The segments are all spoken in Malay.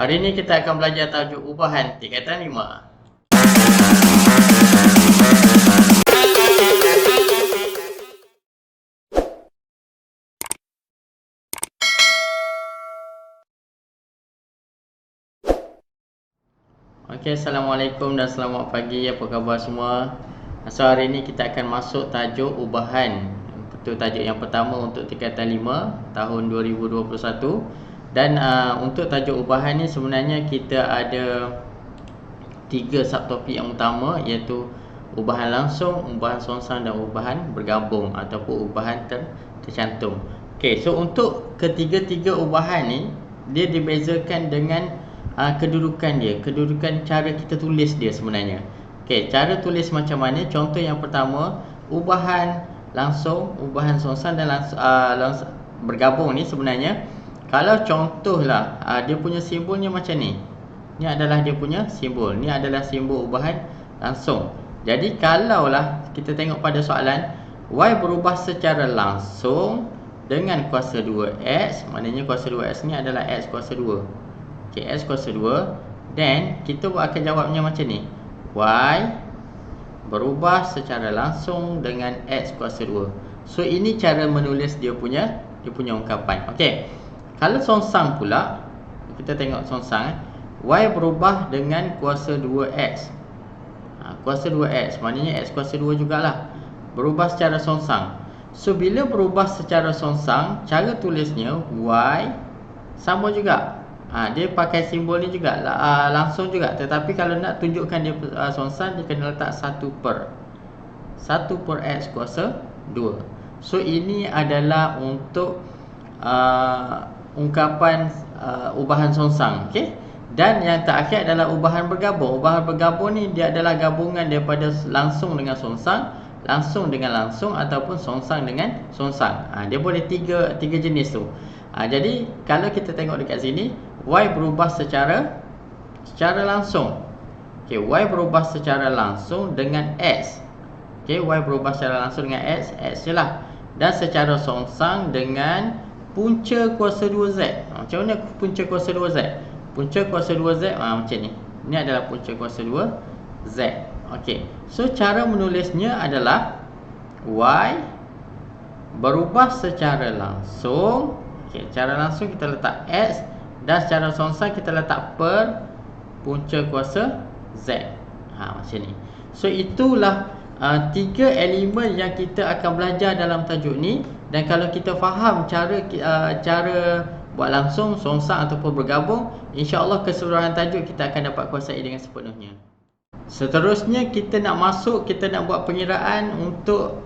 Hari ini kita akan belajar tajuk ubahan tingkatan 5. Okey, Assalamualaikum dan selamat pagi. Apa khabar semua? So, hari ini kita akan masuk tajuk ubahan. Itu tajuk yang pertama untuk tingkatan 5 tahun 2021. Dan untuk tajuk ubahan ni sebenarnya kita ada 3 subtopik yang utama, iaitu ubahan langsung, ubahan songsang dan ubahan bergabung ataupun ubahan tercantum. Okey, so untuk ketiga-tiga ubahan ni dia dibezakan dengan kedudukan dia, kedudukan cara kita tulis dia sebenarnya. Okey, cara tulis macam mana? Contoh yang pertama, ubahan langsung, ubahan songsang dan langsung bergabung ni sebenarnya kalau contohlah dia punya simbolnya macam ni. Ni adalah dia punya simbol. Ni adalah simbol ubahan langsung. Jadi kalaulah kita tengok pada soalan, Y berubah secara langsung dengan kuasa 2X, maknanya kuasa 2X ni adalah X kuasa 2. Okey, X kuasa 2. Then kita akan jawabnya macam ni. Y berubah secara langsung dengan X kuasa 2. So ini cara menulis dia punya ungkapan. Okey. Kalau songsang pula, kita tengok songsang Y berubah dengan kuasa 2X. Kuasa 2X maknanya X kuasa 2 jugalah. Berubah secara songsang. So bila berubah secara songsang, cara tulisnya Y sama juga. Dia pakai simbol ni juga, langsung juga. Tetapi kalau nak tunjukkan dia songsang, dia kena letak 1 per X kuasa 2. So ini adalah untuk ungkapan ubahan songsang. Okay? Dan yang terakhir adalah ubahan bergabung. Ubahan bergabung ni dia adalah gabungan daripada langsung dengan songsang, langsung dengan langsung ataupun songsang dengan songsang. Dia boleh tiga jenis tu. Jadi kalau kita tengok dekat sini, Y berubah secara langsung. Okey, Y berubah secara langsung dengan X. Okey, Y berubah secara langsung dengan X je lah. Dan secara songsang dengan punca kuasa 2Z. Macam mana punca kuasa 2Z? Punca kuasa 2Z macam ni. Ini adalah punca kuasa 2Z. Okey. So cara menulisnya adalah Y berubah secara langsung. Okey, secara langsung kita letak X dan secara songsang kita letak per punca kuasa Z. Macam ni. So itulah 3 elemen yang kita akan belajar dalam tajuk ni. Dan kalau kita faham cara buat langsung, songsang ataupun bergabung, insya-Allah keseluruhan tajuk kita akan dapat kuasai dengan sepenuhnya. Seterusnya kita nak buat pengiraan untuk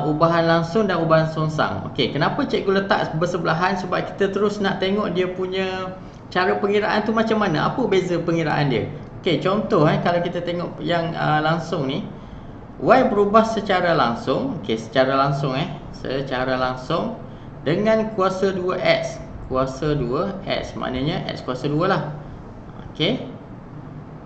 ubahan langsung dan ubahan songsang. Okey, kenapa cikgu letak bersebelahan? Sebab kita terus nak tengok dia punya cara pengiraan tu macam mana, apa beza pengiraan dia. Okey, contoh kalau kita tengok yang langsung ni, Y berubah secara langsung. Okey, secara langsung dengan kuasa 2X. Kuasa 2X maknanya X kuasa 2 lah. Okey.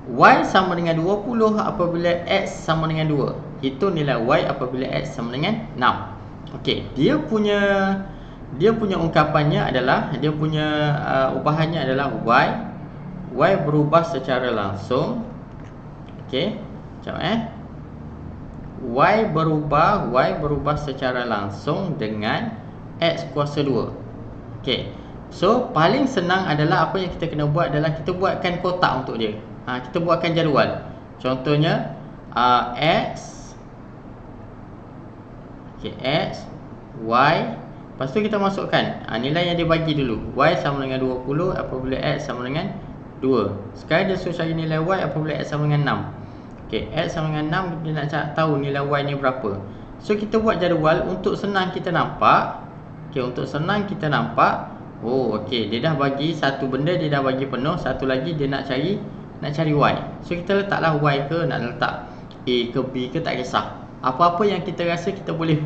Y sama dengan 20 apabila X sama dengan 2. Hitung nilai Y apabila X sama dengan 6. Okey, dia punya ungkapannya adalah, dia punya ubahannya adalah Y berubah secara langsung. Okey, sekejap Y berubah secara langsung dengan X kuasa 2. Okey. So paling senang adalah apa yang kita kena buat adalah kita buatkan kotak untuk dia. Kita buatkan jadual. Contohnya X. Okey, X, Y. Lepas tu kita masukkan nilai yang dia bagi dulu. Y sama dengan 20 apabila X sama dengan 2. Sekarang dia suruh cari nilai Y apabila X sama dengan 6. Okey, X sama dengan 6, dia nak tahu nilai Y ni berapa. So kita buat jadual untuk senang kita nampak. Okey, untuk senang kita nampak. Oh, okey, dia dah bagi satu benda, dia dah bagi penuh. Satu lagi dia nak cari Y. So kita letaklah Y ke, nak letak A ke B ke, tak kisah. Apa-apa yang kita rasa kita boleh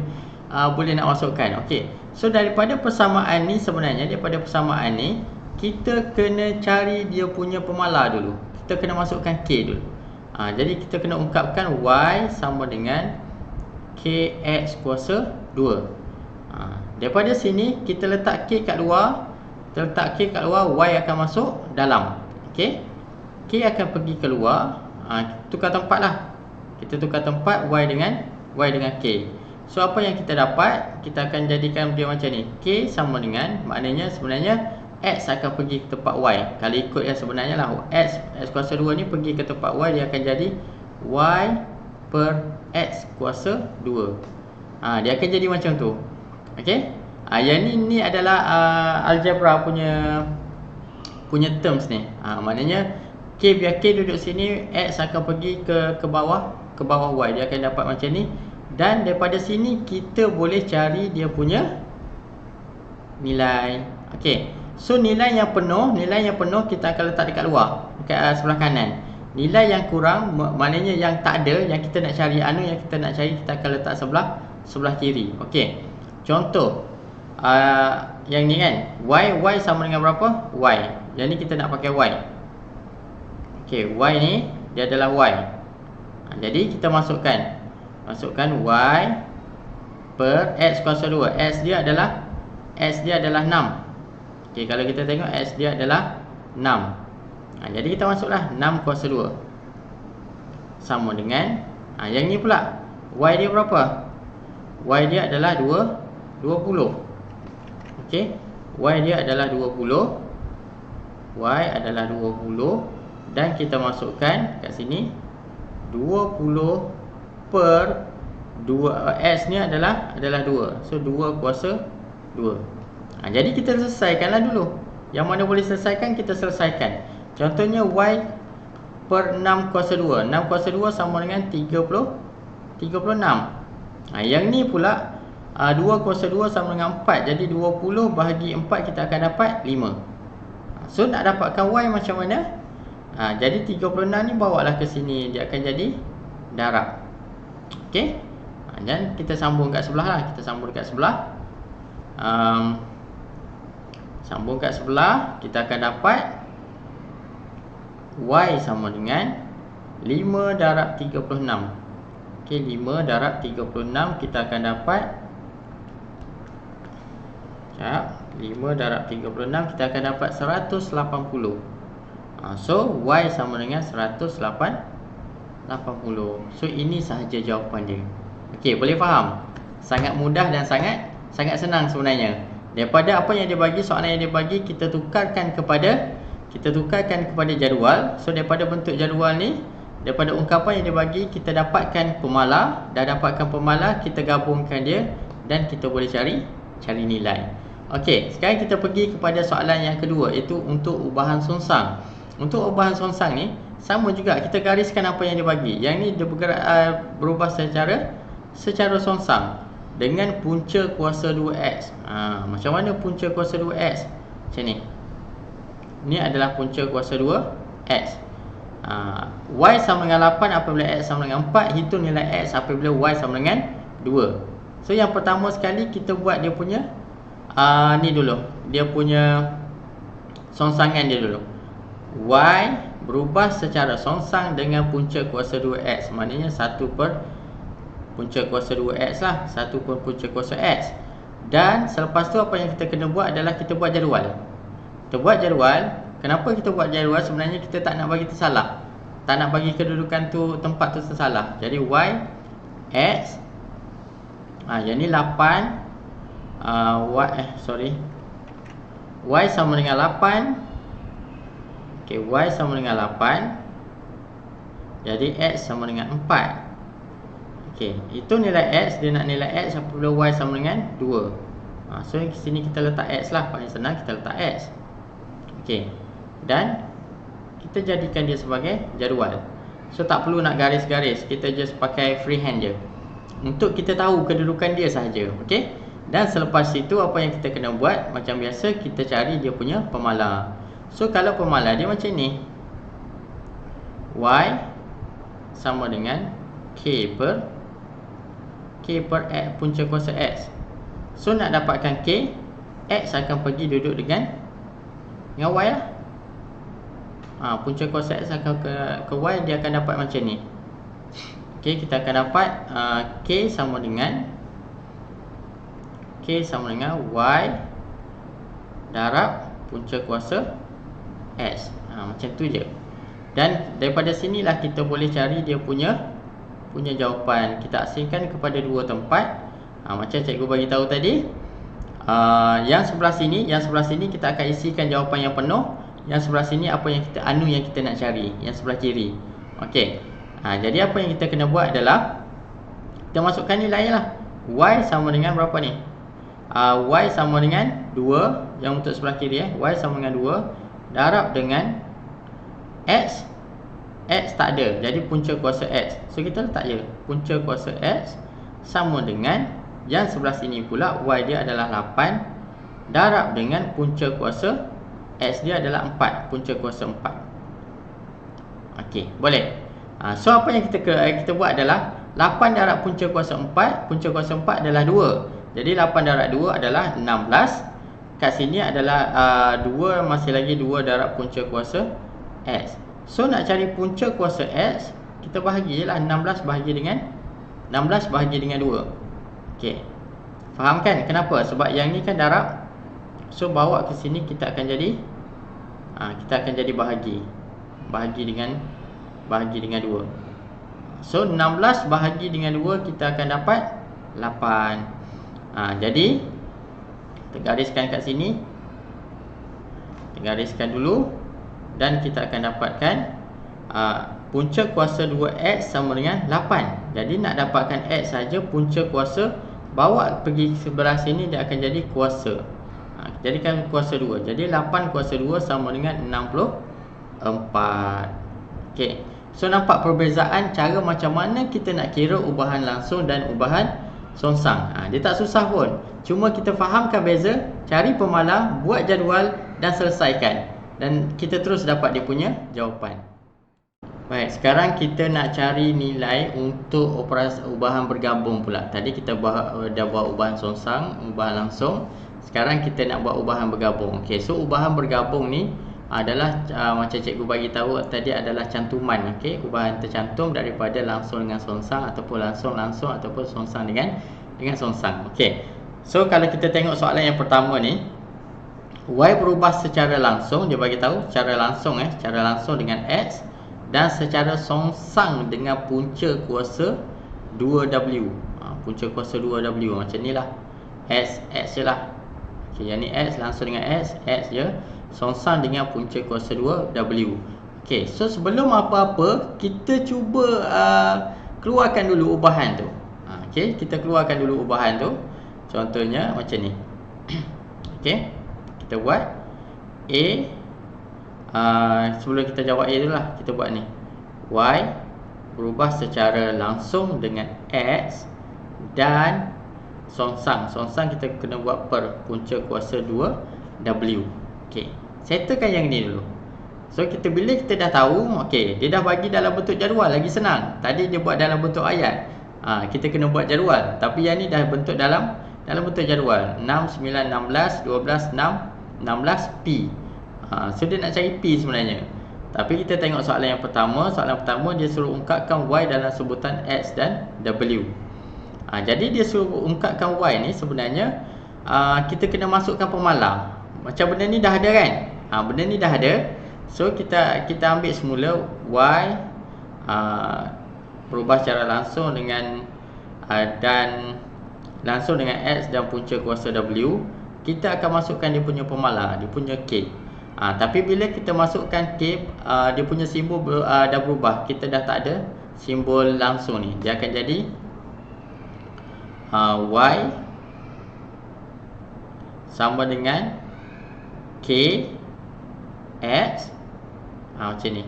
nak masukkan. Okey. So daripada persamaan ni sebenarnya, kita kena cari dia punya pemalar dulu. Kita kena masukkan K dulu. Jadi kita kena ungkapkan Y sama dengan KX kuasa 2. Daripada sini kita letak K kat luar. Kita letak K kat luar, Y akan masuk dalam. Okey. K akan pergi keluar. Tukar tempat lah. Kita tukar tempat Y dengan K. So apa yang kita dapat, kita akan jadikan dia macam ni. K sama dengan, maknanya sebenarnya X akan pergi ke tempat Y. Kalau ikut yang sebenarnya lah, X kuasa 2 ni pergi ke tempat Y, dia akan jadi Y per X kuasa 2. Dia akan jadi macam tu. Okey. Yang ni adalah algebra punya terms ni. Maknanya K, biar K duduk sini, X akan pergi ke bawah Y. Dia akan dapat macam ni. Dan daripada sini kita boleh cari dia punya nilai. Okey. So nilai yang penuh kita akan letak dekat luar, dekat sebelah kanan. Nilai yang kurang, maknanya yang tak ada, yang kita nak cari, yang kita nak cari, kita akan letak sebelah kiri. Okey. Contoh yang ni kan, Y sama dengan berapa? Y. Yang ni kita nak pakai Y. Okey, Y ni dia adalah Y. Jadi kita masukkan Y per X kuasa 2. X dia adalah 6. Okey, kalau kita tengok X dia adalah 6. Jadi kita masuklah 6 kuasa 2 sama dengan yang ni pula. Y dia berapa? Y dia adalah 20. Okey, Y dia adalah 20. Y adalah 20 dan kita masukkan kat sini 20 per 2. X ni adalah 2. So 2 kuasa 2. Jadi kita selesaikanlah dulu. Yang mana boleh selesaikan, kita selesaikan. Contohnya Y per 6 kuasa 2. 6 kuasa 2 sama dengan 36. Yang ni pula 2 kuasa 2 sama dengan 4. Jadi 20 bahagi 4 kita akan dapat 5. So nak dapatkan Y macam mana? Jadi 36 ni bawalah ke sini, dia akan jadi darab. Okey. Dan kita sambung kat sebelah lah. Kita sambung kat sebelah. Sambung kat sebelah, kita akan dapat Y sama dengan 5 darab 36. Okey, 5 darab 36 kita akan dapat 5 darab 36 kita akan dapat 180. So Y sama dengan 180. So ini sahaja jawapan dia. Okey, boleh faham? Sangat mudah dan sangat senang sebenarnya. Daripada apa yang dia bagi, soalan yang dia bagi, kita tukarkan kepada jadual. So daripada bentuk jadual ni, daripada ungkapan yang dia bagi, kita dapatkan pemala. Dah dapatkan pemala, kita gabungkan dia dan kita boleh cari nilai. Okey, sekarang kita pergi kepada soalan yang kedua, iaitu untuk ubahan songsang. Untuk ubahan songsang ni sama juga, kita gariskan apa yang dia bagi. Yang ni dia berubah secara songsang dengan punca kuasa 2x. Macam mana punca kuasa 2x? Macam ni. Ini adalah punca kuasa 2x. Y sama dengan 8 apabila x sama dengan 4. Hitung nilai x apabila y sama dengan 2. So yang pertama sekali kita buat dia punya ni dulu. Dia punya songsangan dia dulu. Y berubah secara songsang dengan punca kuasa 2x. Maknanya 1 per punca kuasa 2x lah. 1 per punca kuasa x. Dan selepas tu apa yang kita kena buat adalah kita buat jadual. Kenapa kita buat jadual? Sebenarnya kita tak nak bagi tersalah. Tak nak bagi kedudukan tu, tempat tu tersalah. Jadi Y X yang ni 8 Y sama dengan 8. Okey, Y sama dengan 8. Jadi X sama dengan 4. Okey, itu nilai X. Dia nak nilai X apabila Y sama dengan 2. So di sini kita letak X lah. Paling senang kita letak X. Okey, dan kita jadikan dia sebagai jadual. So tak perlu nak garis-garis, kita just pakai freehand je untuk kita tahu kedudukan dia sahaja. Okey, dan selepas itu apa yang kita kena buat? Macam biasa, kita cari dia punya pemala. So kalau pemala dia macam ni, Y sama dengan K per X punca kuasa X. So nak dapatkan K, X akan pergi duduk dengan Y lah. Punca kuasa X akan ke Y, dia akan dapat macam ni. Okey, kita akan dapat K sama dengan Y darab punca kuasa X. Macam tu je. Dan daripada sinilah kita boleh cari dia punya jawapan. Kita asingkan kepada dua tempat. Macam cikgu bagi tahu tadi, yang sebelah sini kita akan isikan jawapan yang penuh. Yang sebelah sini apa yang kita yang kita nak cari, yang sebelah kiri. Okey. Jadi apa yang kita kena buat adalah kita masukkan nilai lah. Y sama dengan berapa ni? Y sama dengan 2, yang untuk sebelah kiri Y sama dengan 2 darab dengan X. X tak ada, jadi punca kuasa X. So kita letak je punca kuasa X sama dengan yang sebelah sini pula Y dia adalah 8 darab dengan punca kuasa X dia adalah 4, punca kuasa 4. Okey, boleh. So apa yang kita buat adalah 8 darab punca kuasa 4. Punca kuasa 4 adalah 2. Jadi 8 darab 2 adalah 16. Kat sini adalah 2, masih lagi 2 darab punca kuasa X. So nak cari punca kuasa X, kita bahagi je lah 16 bahagi dengan 2. Okey. Faham kan kenapa? Sebab yang ni kan darab. So bawa ke sini kita akan jadi bahagi dengan 2. So 16 bahagi dengan 2 kita akan dapat 8. Jadi kita gariskan kat sini. Kita gariskan dulu. Dan kita akan dapatkan punca kuasa 2X sama dengan 8. Jadi nak dapatkan X saja, punca kuasa bawa pergi sebelah sini dia akan jadi kuasa. Jadikan kuasa 2. Jadi 8 kuasa 2 sama dengan 64. Okey. So nampak perbezaan cara macam mana kita nak kira ubahan langsung dan ubahan songsang. Dia tak susah pun. Cuma kita fahamkan beza, cari pemalang, buat jadual dan selesaikan. Dan kita terus dapat dia punya jawapan. Baik, sekarang kita nak cari nilai untuk operasi ubahan bergabung pula. Tadi kita dah buat ubahan songsang, ubahan langsung. Sekarang kita nak buat ubahan bergabung. Okey, so ubahan bergabung ni adalah macam cikgu bagi tahu tadi adalah cantuman. Okey, ubahan tercantum daripada langsung dengan songsang ataupun langsung ataupun songsang dengan songsang. Okey. So kalau kita tengok soalan yang pertama ni, Y berubah secara langsung, dia bagi tahu secara langsung dengan X dan secara songsang dengan punca kuasa 2W. Punca kuasa 2W macam ni lah. X je lah. Okey, yang ni X langsung dengan X je. Songsang dengan punca kuasa 2W. Okey, so sebelum apa-apa kita cuba keluarkan dulu ubahan tu. Okey, kita keluarkan dulu ubahan tu. Contohnya macam ni. Okey. Kita buat sebelum kita jawab A dulu lah, kita buat ni. Y berubah secara langsung dengan X dan songsang. Songsang kita kena buat per punca kuasa 2W. Okey, settlekan yang ni dulu. So bila kita dah tahu, okey, dia dah bagi dalam bentuk jadual, lagi senang. Tadi dia buat dalam bentuk ayat. Kita kena buat jadual, tapi yang ni dah bentuk dalam bentuk jadual. 6, 9, 16, 12, 6, 16 P. So dia nak cari P sebenarnya. Tapi kita tengok soalan yang pertama. Soalan pertama dia suruh ungkapkan Y dalam sebutan X dan W. Jadi dia suruh ungkapkan Y ni sebenarnya kita kena masukkan pemalang. Macam benda ni dah ada kan? Benda ni dah ada. So kita ambil semula Y berubah secara langsung dengan dan langsung dengan X dan punca kuasa W. Kita akan masukkan dia punya pemalang, dia punya K. Tapi bila kita masukkan K, dia punya simbol dah berubah. Kita dah tak ada simbol langsung ni. Dia akan jadi Y sama dengan K X macam ni.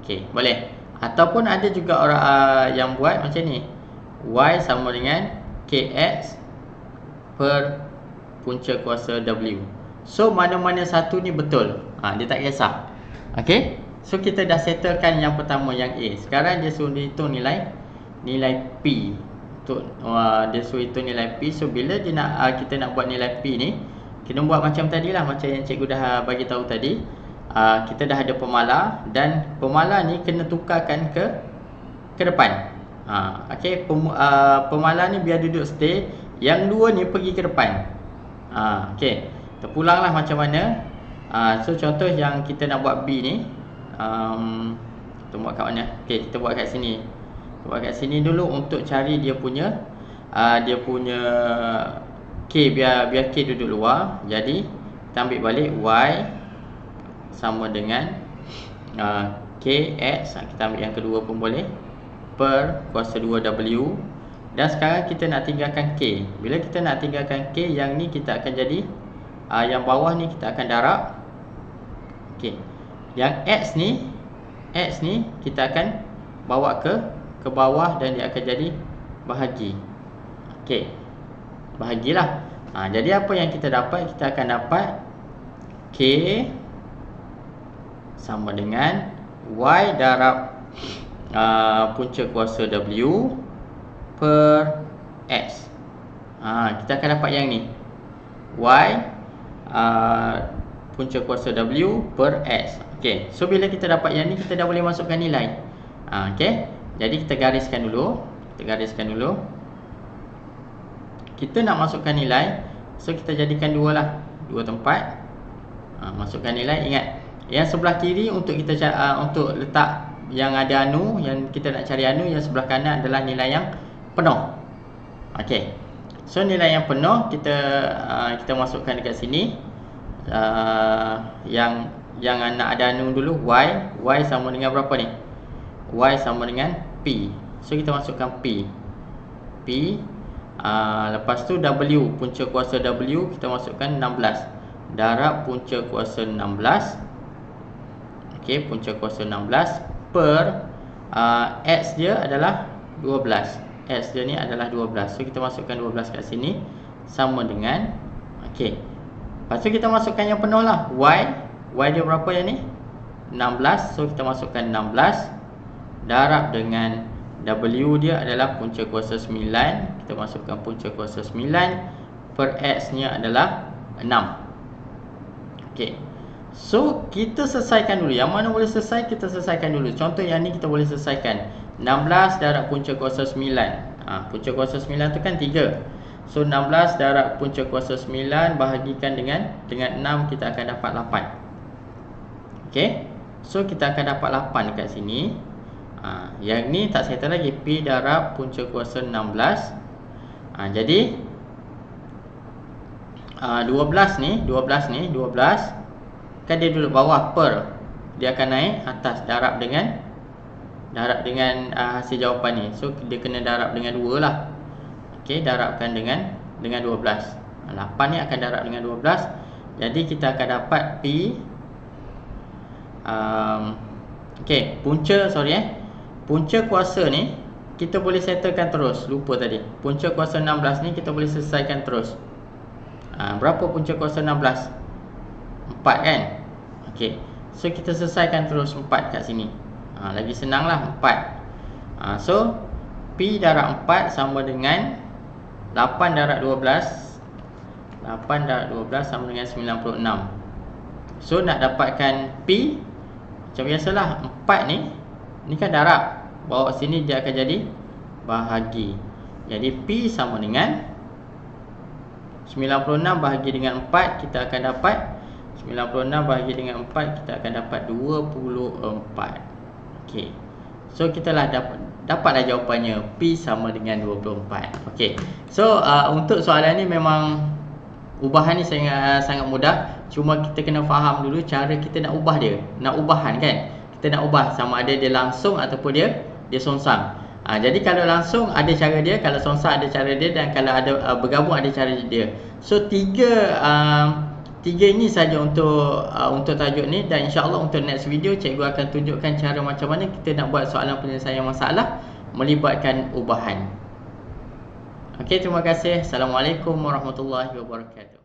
Okey, boleh. Ataupun ada juga orang yang buat macam ni. Y sama dengan KX per punca kuasa W. So mana-mana satu ni betul. Dia tak kisah. Okey. So kita dah settlekan yang pertama, yang A. Sekarang dia suruh hitung nilai P. Dia suruh hitung nilai P. So bila dia kita nak buat nilai P ni, kena buat macam tadilah, macam yang cikgu dah bagi tahu tadi. Kita dah ada pemalar dan pemalar ni kena tukarkan ke depan. Okey, pemalar ni biar duduk stay, yang dua ni pergi ke depan. Okey. terpulanglah macam mana. So contoh yang kita nak buat B ni, kita buat kat mana? Okey, kita buat kat sini. Kita buat kat sini dulu untuk cari dia punya K, biar K duduk luar. Jadi kita ambil balik Y sama dengan KX, kita ambil yang kedua pun boleh, per kuasa 2W. Dan sekarang kita nak tinggalkan K. Bila kita nak tinggalkan K, yang ni kita akan jadi yang bawah ni kita akan darab. Okey. Yang X ni kita akan bawa ke bawah dan dia akan jadi bahagi. Okey. Bahagilah. Jadi apa yang kita dapat? Kita akan dapat K sama dengan Y darab punca kuasa W per X. Kita akan dapat yang ni, Y punca kuasa W per X. Okey, so bila kita dapat yang ni, kita dah boleh masukkan nilai. Okey, jadi kita gariskan dulu. Kita nak masukkan nilai, so kita jadikan dua lah, dua tempat. Masukkan nilai. Ingat, yang sebelah kiri untuk kita untuk letak yang ada anu, yang kita nak cari anu, yang sebelah kanan adalah nilai yang penuh. Okey, so nilai yang penuh kita masukkan dekat sini. Yang nak ada anu dulu, Y sama dengan berapa ni? Y sama dengan P. So kita masukkan P. Lepas tu W, punca kuasa W kita masukkan 16 darab punca kuasa 16. Okey, punca kuasa 16 per X dia adalah 12. X dia ni adalah 12. So kita masukkan 12 kat sini sama dengan, okey. Lepas tu kita masukkan yang penuh lah, Y dia berapa yang ni? 16. So kita masukkan 16 darab dengan W dia adalah punca kuasa 9. Kita masukkan punca kuasa 9 per X nya adalah 6. Okey. So kita selesaikan dulu. Yang mana boleh selesai, kita selesaikan dulu. Contoh yang ni kita boleh selesaikan. 16 darab punca kuasa 9. Punca kuasa 9 tu kan 3. So 16 darab punca kuasa 9 bahagikan dengan 6, kita akan dapat 8. Okey. So kita akan dapat 8 dekat sini. Yang ni tak settle lagi, P darab punca kuasa 16. Jadi 12 ni kan dia duduk bawah, per dia akan naik atas, darab dengan hasil jawapan ni. So dia kena darab dengan 2 lah. Okey, darabkan dengan 12. 8 ni akan darab dengan 12. Jadi kita akan dapat P okey, punca kuasa ni kita boleh settlekan terus. Lupa tadi, punca kuasa 16 ni kita boleh selesaikan terus. Berapa punca kuasa 16? 4 kan? Okey, so kita selesaikan terus 4 kat sini. Lagi senang lah, 4. So P darab 4 sama dengan 8 darab 12. 8 darab 12 sama dengan 96. So nak dapatkan P, macam biasalah, 4 ni kan darab, bawa sini dia akan jadi bahagi. Jadi P sama dengan 96 bahagi dengan 4, kita akan dapat 96 bahagi dengan 4, kita akan dapat 24. Okey, so kita lah dapatlah jawapannya, P sama dengan 24. Okey, so untuk soalan ni memang ubahan ni sangat mudah. Cuma kita kena faham dulu cara kita nak ubah dia. Nak ubahan kan, kita nak ubah sama ada dia langsung ataupun dia songsang. Jadi kalau langsung ada cara dia, kalau songsang ada cara dia, dan kalau ada bergabung ada cara dia. So tiga ini saja untuk tajuk ni, dan insya-Allah untuk next video cikgu akan tunjukkan cara macam mana kita nak buat soalan penyelesaian masalah melibatkan ubahan. Okey, terima kasih. Assalamualaikum warahmatullahi wabarakatuh.